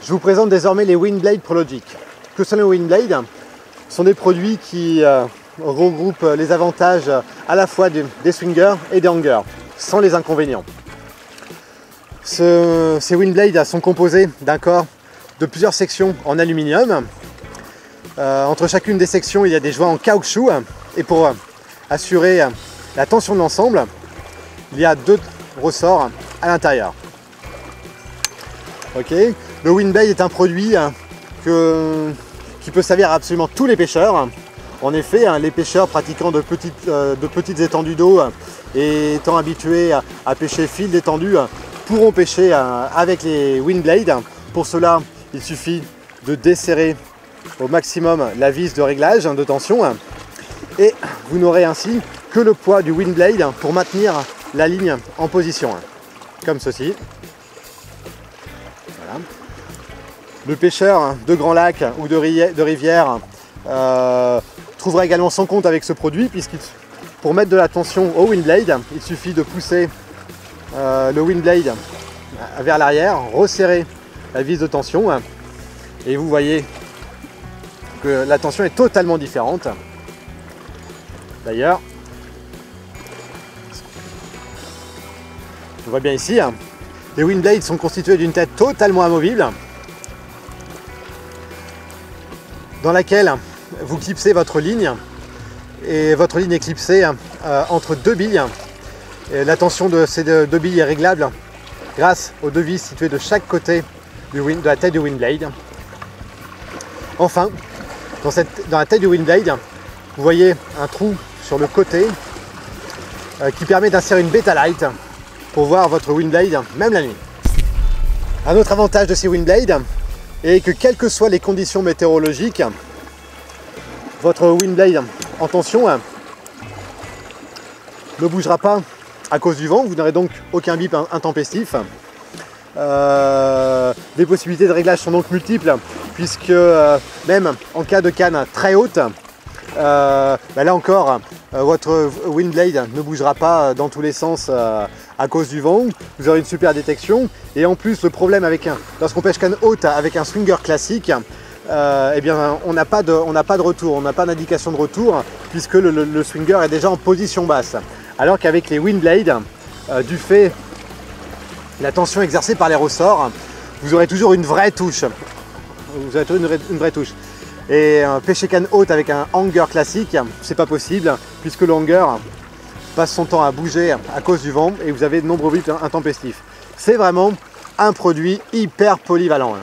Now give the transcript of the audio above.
Je vous présente désormais les Windblade Prologic. Que sont les Windblade? Ce sont des produits qui regroupent les avantages à la fois des swingers et des hangers, sans les inconvénients. Ces Windblade sont composés d'un corps de plusieurs sections en aluminium. Entre chacune des sections, il y a des joints en caoutchouc. Et pour assurer la tension de l'ensemble, il y a 2 ressorts à l'intérieur. Okay. Le Windblade est un produit qui peut servir à absolument tous les pêcheurs. En effet, les pêcheurs pratiquant de petites étendues d'eau et étant habitués à pêcher fil d'étendue pourront pêcher avec les Windblade. Pour cela, il suffit de desserrer au maximum la vis de réglage de tension et vous n'aurez ainsi que le poids du Windblade pour maintenir la ligne en position, comme ceci. Voilà. Le pêcheur de grands lacs ou de rivières trouvera également son compte avec ce produit, puisque pour mettre de la tension au Windblade, il suffit de pousser le Windblade vers l'arrière, resserrer la vis de tension et vous voyez que la tension est totalement différente. D'ailleurs, on voit bien ici, les Windblades sont constitués d'une tête totalement amovible dans laquelle vous clipsez votre ligne et votre ligne est clipsée entre 2 billes. Et la tension de ces 2 billes est réglable grâce aux 2 vis situées de chaque côté de la tête du Windblade. Enfin, dans la tête du Windblade, vous voyez un trou sur le côté qui permet d'insérer une beta light pour voir votre Windblade même la nuit. Un autre avantage de ces Windblade est que quelles que soient les conditions météorologiques, votre Windblade en tension ne bougera pas à cause du vent, vous n'aurez donc aucun bip intempestif. Les possibilités de réglage sont donc multiples, puisque même en cas de canne très haute, là encore, votre Windblade ne bougera pas dans tous les sens à cause du vent. Vous aurez une super détection. Et en plus, le problème lorsqu'on pêche canne haute avec un swinger classique, eh bien, on n'a pas de retour, on n'a pas d'indication de retour, puisque le swinger est déjà en position basse. Alors qu'avec les Windblade, du fait de la tension exercée par les ressorts, vous aurez toujours une vraie touche. Vous aurez toujours une vraie touche. Et pêcher canne haute avec un hanger classique, c'est pas possible, puisque le hanger passe son temps à bouger à cause du vent et vous avez de nombreux bips intempestifs. C'est vraiment un produit hyper polyvalent.